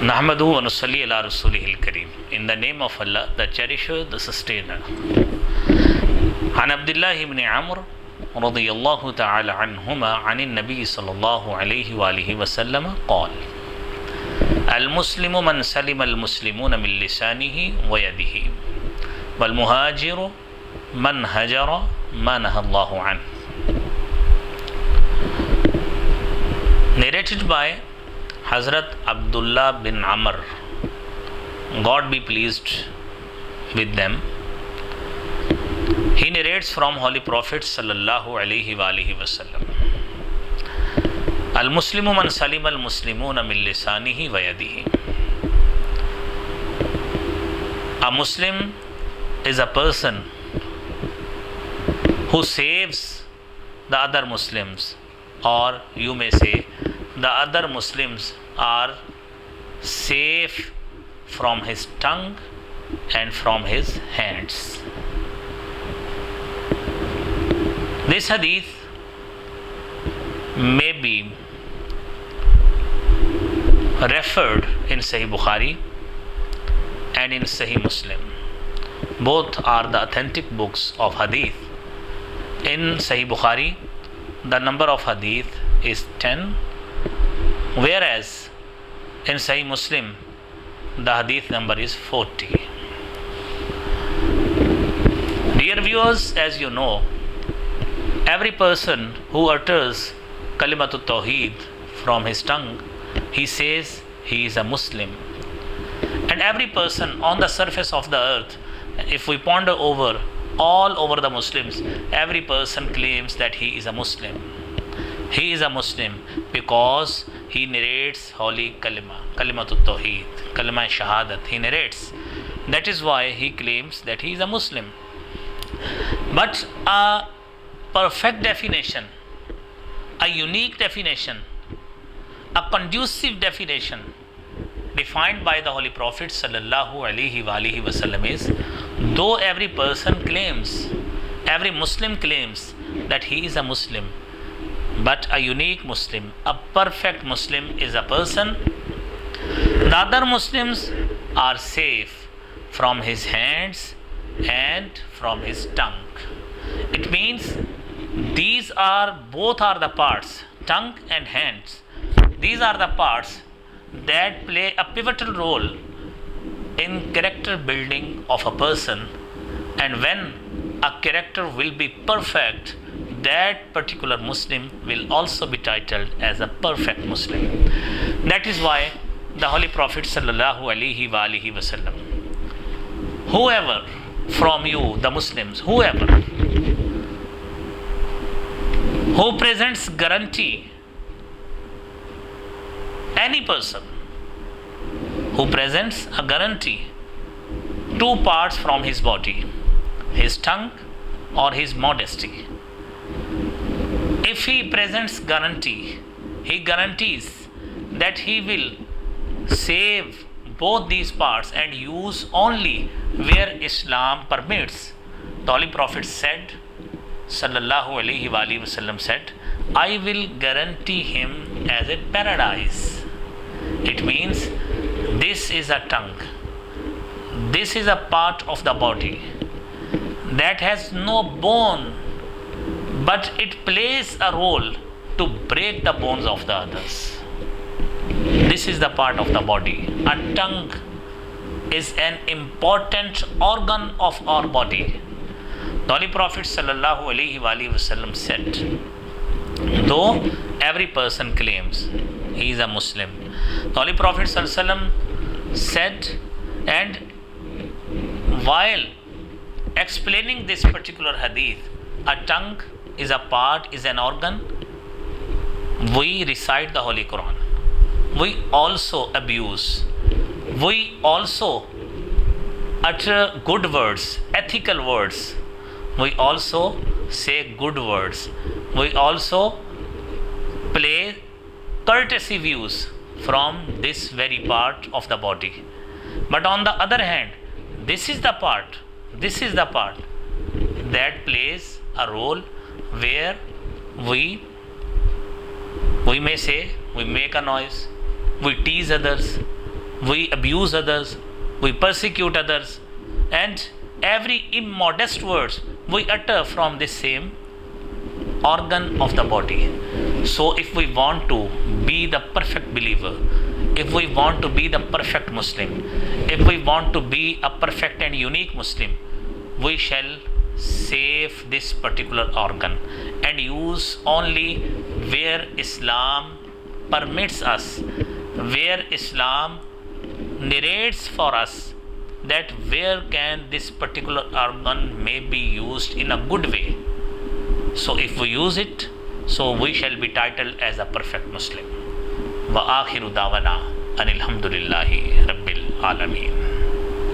Nahmadu wa nusalli ala rasulihil kareem. In the name of Allah, the cherisher, the sustainer. An Abdullah ibn Amr radiyallahu ta'ala anhuma anin Nabi sallallahu alayhi wa alihi wa sallam qala Al-Muslimu man salima al-Muslimuna min lisanihi wa yadihi wal muhajiru man hajara ma nahallahu an. Narrated by Hazrat Abdullah bin Amr, God be pleased with them. He narrates from Holy Prophet sallallahu alaihi wa alihi wasallam. Al-Muslimu man salima al-Muslimuna min lisanihi wa yadihi. A Muslim is a person who saves the other Muslims, or you may say the other Muslims are safe from his tongue and from his hands. This hadith may be referred in Sahih Bukhari and in Sahih Muslim. Both are the authentic books of hadith. In Sahih Bukhari, the number of hadith is 10, whereas in Sahih Muslim, the hadith number is 40. Dear viewers, as you know, every person who utters Kalimatut Tawheed from his tongue, he says he is a Muslim. And every person on the surface of the earth, if we ponder over all over the Muslims, every person claims that he is a Muslim. He is a Muslim because he narrates holy kalima, Kalimatut Tawheed, Kalima Shahadat. He narrates. That is why he claims that he is a Muslim. But a perfect definition, a unique definition, a conducive definition defined by the Holy Prophet sallallahu alaihi wasallam is, though every person claims, every Muslim claims that he is a Muslim, but a unique Muslim, a perfect Muslim is a person, the other Muslims are safe from his hands and from his tongue. It means both are the parts, tongue and hands. These are the parts that play a pivotal role in character building of a person, and when a character will be perfect, that particular Muslim will also be titled as a perfect Muslim. That is why the Holy Prophet sallallahu alaihi wasallam, whoever from you, the Muslims, whoever who presents guarantee, any person who presents a guarantee, two parts from his body, his tongue or his modesty, if he presents guarantee, he guarantees that he will save both these parts and use only where Islam permits. The Holy Prophet said, sallallahu alaihi wasallam said, I will guarantee him as a paradise. It means this is a tongue, this is a part of the body that has no bone, but it plays a role to break the bones of the others. This is the part of the body. A tongue is an important organ of our body. The Holy Prophet sallallahu alaihi wasallam said, though every person claims he is a Muslim, the Holy Prophet sallallahu alaihi wasallam said, and while explaining this particular hadith, a tongue is a part, is an organ, we recite the Holy Quran, we also abuse, we also utter good words, ethical words, we also say good words, we also play courtesy views from this very part of the body. But on the other hand, this is the part that plays a role where we may say, we make a noise, we tease others, we abuse others, we persecute others, and every immodest words we utter from this same organ of the body. So if we want to be the perfect believer, if we want to be the perfect Muslim, if we want to be a perfect and unique Muslim, we shall save this particular organ and use only where Islam permits us, where Islam narrates for us that where can this particular organ may be used in a good way. So if we use it, so we shall be titled as a perfect Muslim. Wa akhiru dawana anil hamdulillahi rabbil alameen.